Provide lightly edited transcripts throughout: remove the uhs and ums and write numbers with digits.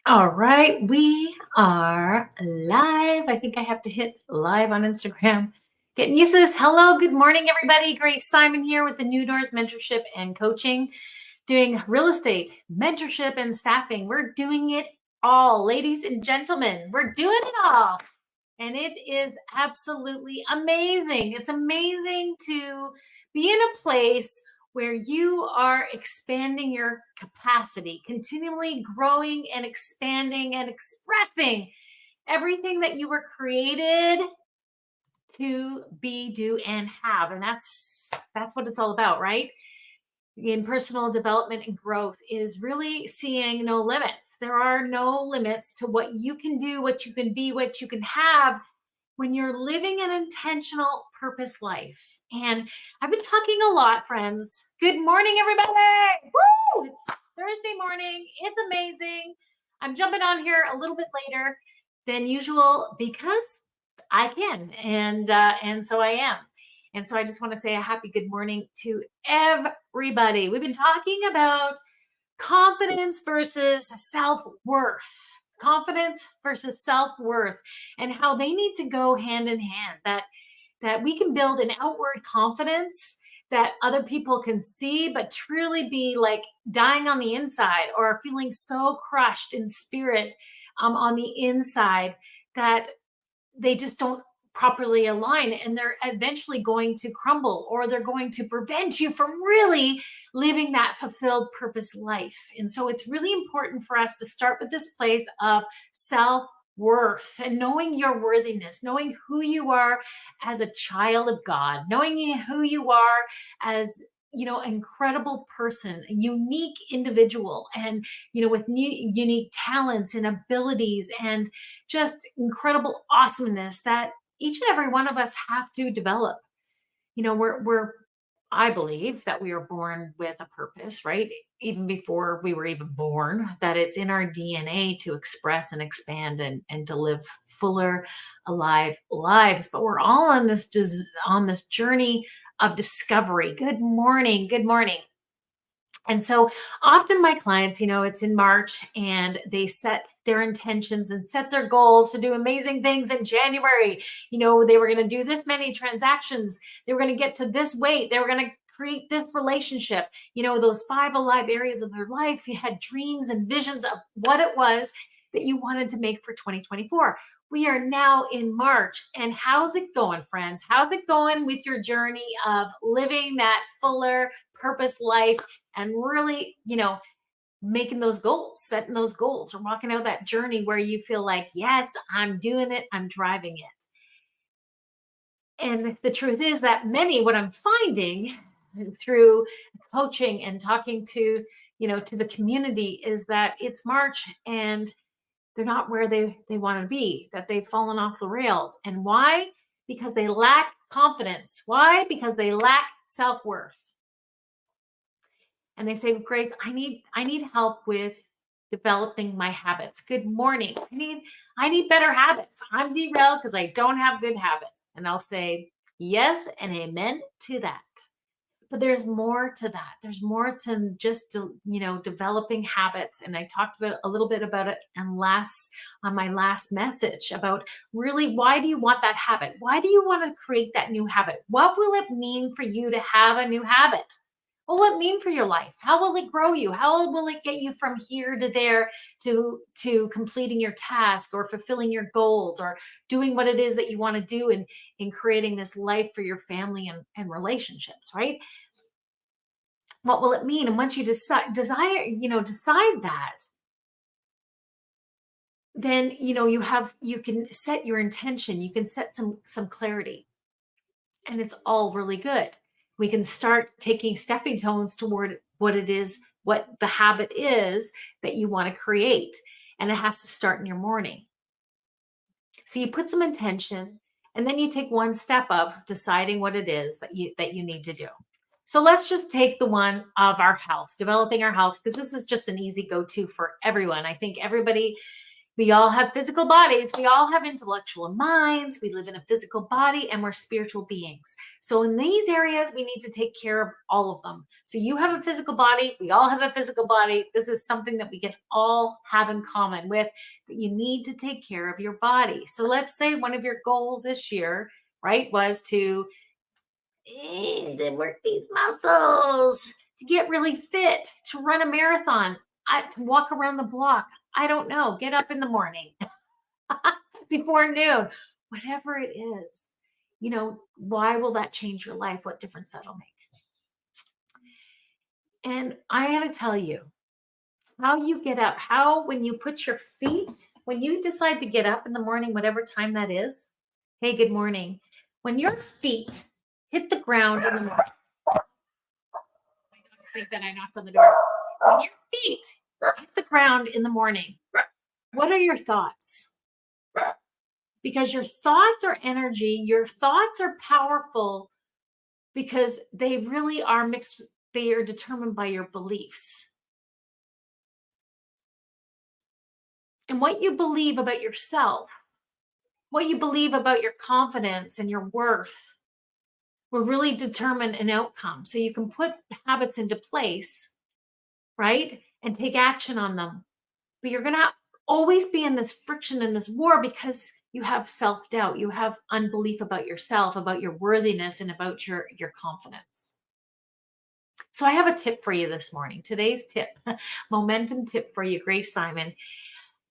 All right, we are live. I think I have to hit live on Instagram. Getting used to this. Hello, good morning, everybody. Grace Simon here with the New Doors Mentorship and Coaching, doing real estate, mentorship, and staffing. We're doing it all, ladies and gentlemen. We're doing it all. And it is absolutely amazing. It's amazing to be in a place where you are expanding your capacity, continually growing and expanding and expressing everything that you were created to be, do, and have. And that's what it's all about, right? In personal development and growth is really seeing no limits. There are no limits to what you can do, what you can be, what you can have when you're living an intentional purpose life. And I've been talking a lot, friends. Good morning, everybody. Woo! It's Thursday morning. It's amazing. I'm jumping on here a little bit later than usual because I can, and so I am. And so I just want to say a happy good morning to everybody. We've been talking about confidence versus self-worth. Confidence versus self-worth, and how they need to go hand in hand. That we can build an outward confidence that other people can see, but truly be like dying on the inside or feeling so crushed in spirit on the inside that they just don't properly align, and they're eventually going to crumble, or they're going to prevent you from really living that fulfilled purpose life. And so it's really important for us to start with this place of self worth and knowing your worthiness, knowing who you are as a child of God, knowing who you are as incredible person, a unique individual, and with unique talents and abilities and just incredible awesomeness that each and every one of us have to develop. We're I believe that we are born with a purpose, right? Even before we were even born, that it's in our DNA to express and expand and to live fuller, alive lives. But we're all on this journey of discovery. Good morning. Good morning. And so often my clients, it's in March and they set their intentions and set their goals to do amazing things in January. They were going to do this many transactions. They were going to get to this weight. They were going to create this relationship. Those 5 alive areas of their life. You had dreams and visions of what it was that you wanted to make for 2024. We are now in March. And how's it going, friends? How's it going with your journey of living that fuller purpose life and really, making those goals, setting those goals, or walking out that journey where you feel like, yes, I'm doing it, I'm driving it. And the truth is that what I'm finding through coaching and talking to the community is that it's March and they're not where they want to be, that they've fallen off the rails. And why? Because they lack confidence. Why? Because they lack self-worth. And they say, Grace, I need help with developing my habits. Good morning. I need better habits. I'm derailed because I don't have good habits. And I'll say, yes and amen to that. But there's more to that. There's more to just developing habits. And I talked about a little bit about it on my last message about really, why do you want that habit? Why do you want to create that new habit? What will it mean for you to have a new habit? What will it mean for your life? How will it grow you? How will it get you from here to there to completing your task or fulfilling your goals or doing what it is that you want to do in creating this life for your family and relationships, right? What will it mean? And once you decide that, then you can set your intention, you can set some clarity, and it's all really good. We can start taking stepping stones toward what the habit is that you want to create. And it has to start in your morning. So you put some intention, and then you take one step of deciding what it is that you need to do. So let's just take the one of our health, developing our health, because this is just an easy go-to for everyone. I think everybody, We all have physical bodies. We all have intellectual minds. We live in a physical body and we're spiritual beings. So in these areas, we need to take care of all of them. So you have a physical body. We all have a physical body. This is something that we can all have in common with, that you need to take care of your body. So let's say one of your goals this year, right, was to work these muscles, to get really fit, to run a marathon, to walk around the block. I don't know, get up in the morning before noon, whatever it is. Why will that change your life? What difference that'll make? And I got to tell you, how you get up, when you put your feet, when you decide to get up in the morning, whatever time that is, hey, good morning. When your feet hit the ground in the morning, my dogs think that I knocked on the door. When your feet hit the ground in the morning, what are your thoughts? Because your thoughts are energy, your thoughts are powerful because they really are mixed, they are determined by your beliefs. And what you believe about yourself, what you believe about your confidence and your worth will really determine an outcome. So you can put habits into place, right? And take action on them. But you're going to always be in this friction and this war because you have self-doubt. You have unbelief about yourself, about your worthiness, and about your confidence. So I have a tip for you this morning. Today's tip, momentum tip for you, Grace Simon.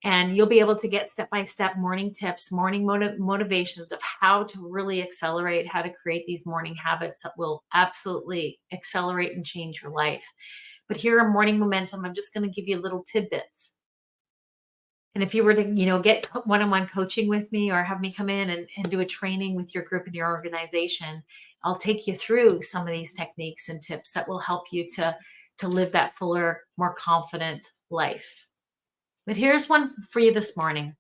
And you'll be able to get step-by-step morning tips, morning motivations of how to really accelerate, how to create these morning habits that will absolutely accelerate and change your life. But here on Morning Momentum, I'm just going to give you little tidbits. And if you were to, get one-on-one coaching with me or have me come in and do a training with your group and your organization, I'll take you through some of these techniques and tips that will help you to live that fuller, more confident life. But here's one for you this morning,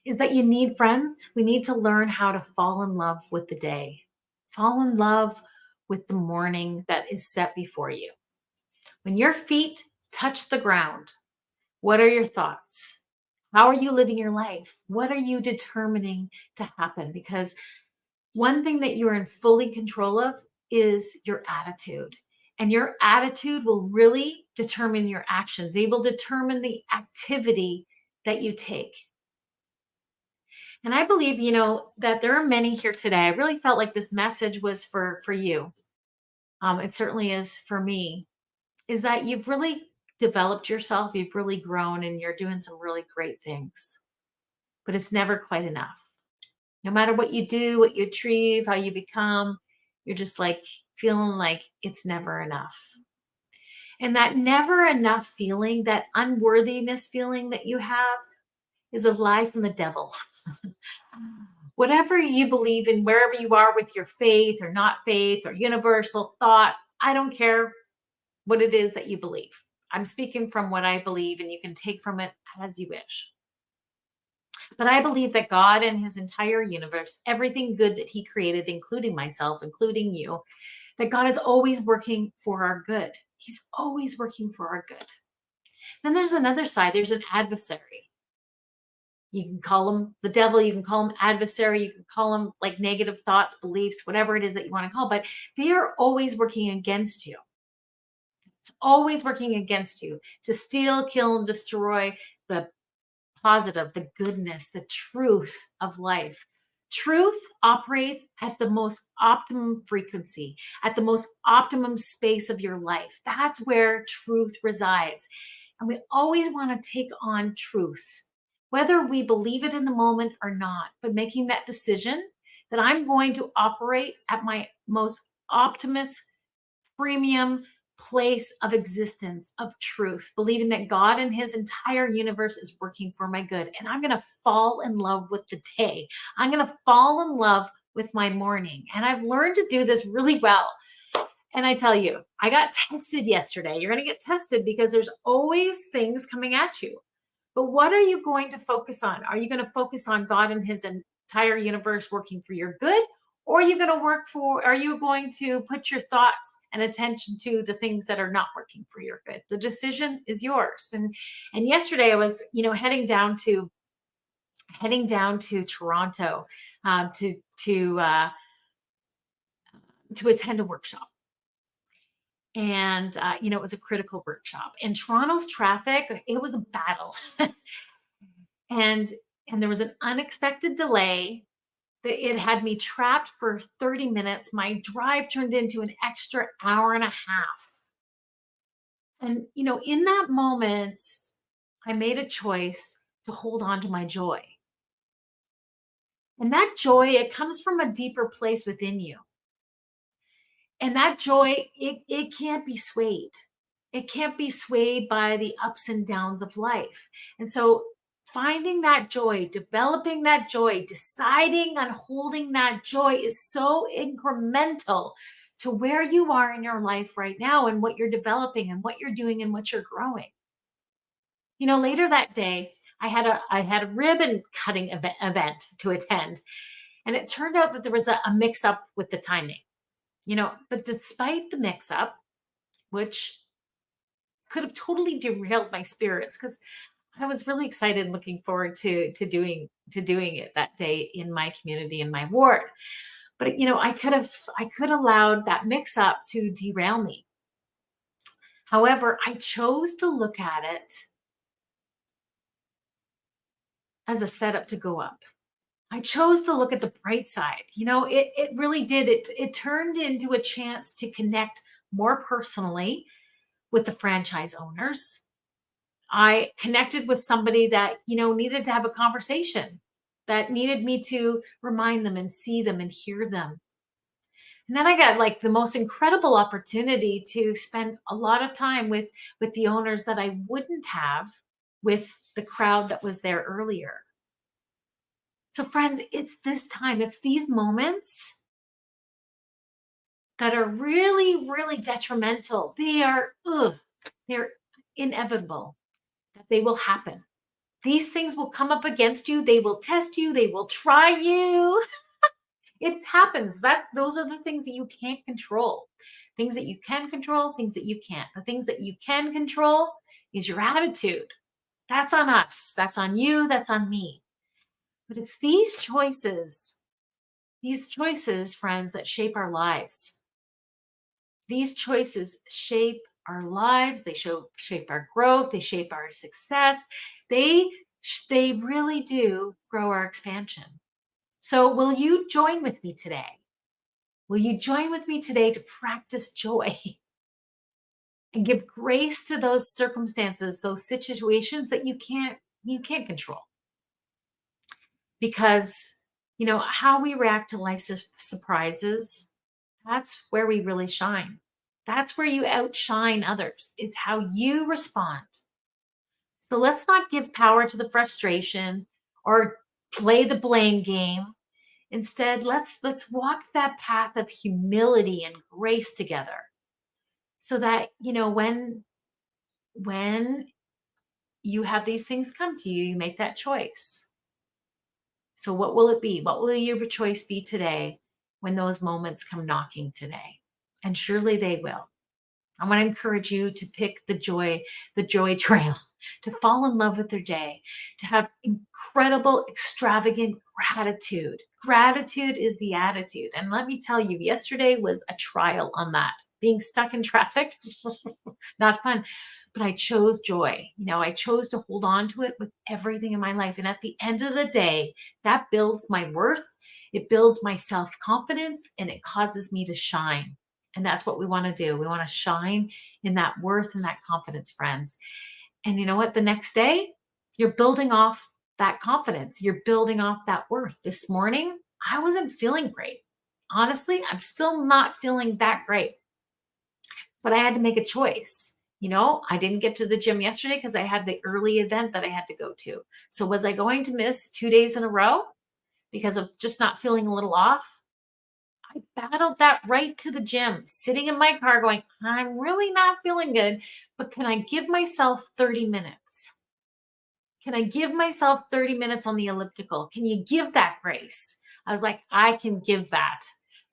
is that you need friends. We need to learn how to fall in love with the day. Fall in love with the morning that is set before you. When your feet touch the ground, what are your thoughts? How are you living your life? What are you determining to happen? Because one thing that you're in fully control of is your attitude. And your attitude will really determine your actions. They will determine the activity that you take. And I believe, that there are many here today. I really felt like this message was for you. It certainly is for me, is that you've really developed yourself. You've really grown and you're doing some really great things. But it's never quite enough. No matter what you do, what you achieve, how you become, you're just feeling like it's never enough. And that never enough feeling, that unworthiness feeling that you have, is a lie from the devil. Whatever you believe in, wherever you are with your faith or not faith or universal thoughts, I don't care what it is that you believe. I'm speaking from what I believe, and you can take from it as you wish. But I believe that God and his entire universe, everything good that he created, including myself, including you, that God is always working for our good. He's always working for our good. Then there's another side. There's an adversary. You can call him the devil. You can call him adversary. You can call him negative thoughts, beliefs, whatever it is that you want to call. But they are always working against you. It's always working against you to steal, kill, and destroy the positive, the goodness, the truth of life. Truth operates at the most optimum frequency, at the most optimum space of your life. That's where truth resides. And we always want to take on truth, whether we believe it in the moment or not, but making that decision that I'm going to operate at my most optimist, premium place of existence, of truth, believing that God and his entire universe is working for my good. And I'm going to fall in love with the day. I'm going to fall in love with my morning. And I've learned to do this really well. And I tell you, I got tested yesterday. You're going to get tested because there's always things coming at you. But what are you going to focus on? Are you going to focus on God and his entire universe working for your good? Or are you going to put your thoughts and attention to the things that are not working for your good. The decision is yours. And yesterday I was, heading down to Toronto, um, to to uh, to attend a workshop. And it was a critical workshop. And Toronto's traffic, it was a battle. and and there was an unexpected delay that it had me trapped for 30 minutes. My drive turned into an extra hour and a half. And in that moment, I made a choice to hold on to my joy. And that joy, it comes from a deeper place within you. And that joy, it can't be swayed. It can't be swayed by the ups and downs of life. And so finding that joy, developing that joy, deciding on holding that joy is so incremental to where you are in your life right now and what you're developing and what you're doing and what you're growing. Later that day, I had a ribbon cutting event to attend, and it turned out that there was a mix up with the timing. But despite the mix up, which could have totally derailed my spirits, because I was really excited and looking forward to doing it that day in my community, in my ward. But I could allowed that mix up to derail me. However, I chose to look at it as a setup to go up. I chose to look at the bright side. It really did. It turned into a chance to connect more personally with the franchise owners. I connected with somebody that, needed to have a conversation, that needed me to remind them and see them and hear them. And then I got like the most incredible opportunity to spend a lot of time with the owners that I wouldn't have with the crowd that was there earlier. So friends, it's this time, it's these moments that are really, really detrimental. They're inevitable that they will happen. These things will come up against you. They will test you. They will try you. It happens. Those are the things that you can't control. Things that you can control, things that you can't. The things that you can control is your attitude. That's on us. That's on you. That's on me. But it's these choices, friends, that shape our lives. These choices shape our lives. They shape our growth. They shape our success. They really do grow our expansion. So will you join with me today? Will you join with me today to practice joy and give grace to those circumstances, those situations that you can't control? Because how we react to life's surprises, that's where we really shine. That's where you outshine others. It's how you respond. So let's not give power to the frustration or play the blame game. Instead, let's walk that path of humility and grace together, so that when you have these things come to you, you make that choice. So what will it be? What will your choice be today when those moments come knocking today? And surely they will. I want to encourage you to pick the joy trail, to fall in love with your day, to have incredible, extravagant gratitude. Gratitude is the attitude. And let me tell you, yesterday was a trial on that. Being stuck in traffic, not fun. But I chose joy. I chose to hold on to it with everything in my life. And at the end of the day, that builds my worth. It builds my self-confidence, and it causes me to shine. And that's what we want to do. We want to shine in that worth and that confidence, friends. And you know what? The next day, you're building off that confidence. You're building off that worth. This morning, I wasn't feeling great. Honestly, I'm still not feeling that great. But I had to make a choice. I didn't get to the gym yesterday because I had the early event that I had to go to. So was I going to miss 2 days in a row because of just not feeling a little off? I battled that right to the gym, sitting in my car going, I'm really not feeling good, but can I give myself 30 minutes? Can I give myself 30 minutes on the elliptical? Can you give that grace? I was like, I can give that.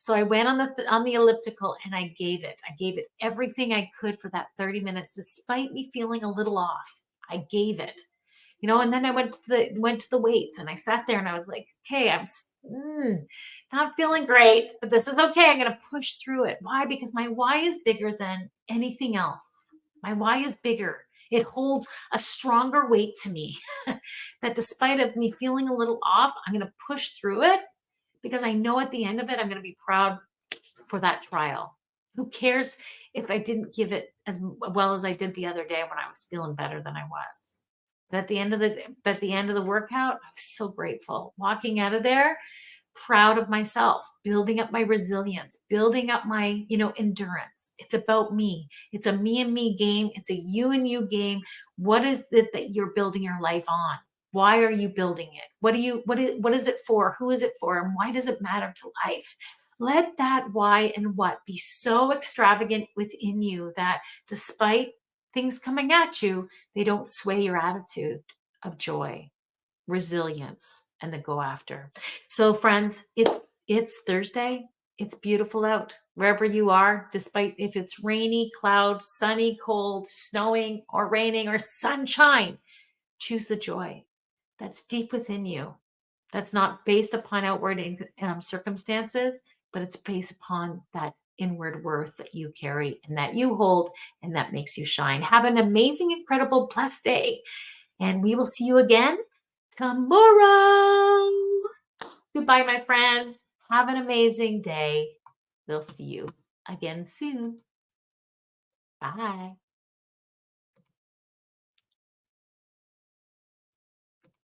So I went on the elliptical and I gave it. I gave it everything I could for that 30 minutes, despite me feeling a little off. I gave it, and then I went to the weights and I sat there and I was like, okay, not feeling great, but this is okay. I'm going to push through it. Why? Because my why is bigger than anything else. My why is bigger. It holds a stronger weight to me that despite of me feeling a little off, I'm going to push through it because I know at the end of it, I'm going to be proud for that trial. Who cares if I didn't give it as well as I did the other day when I was feeling better than I was? But at the end of the workout, I was so grateful. Walking out of there, proud of myself, building up my resilience, building up my, endurance. It's about me. It's a me and me game. It's a you and you game. What is it that you're building your life on? Why are you building it? What is it for? Who is it for? And why does it matter to life? Let that why and what be so extravagant within you that despite things coming at you, they don't sway your attitude of joy, resilience, and the go after. So friends, it's Thursday. It's beautiful out wherever you are, despite if it's rainy, cloud, sunny, cold, snowing, or raining, or sunshine. Choose the joy that's deep within you. That's not based upon outward circumstances, but it's based upon that inward worth that you carry and that you hold and that makes you shine. Have an amazing, incredible, blessed day. And we will see you again tomorrow. Goodbye, my friends. Have an amazing day. We'll see you again soon. Bye.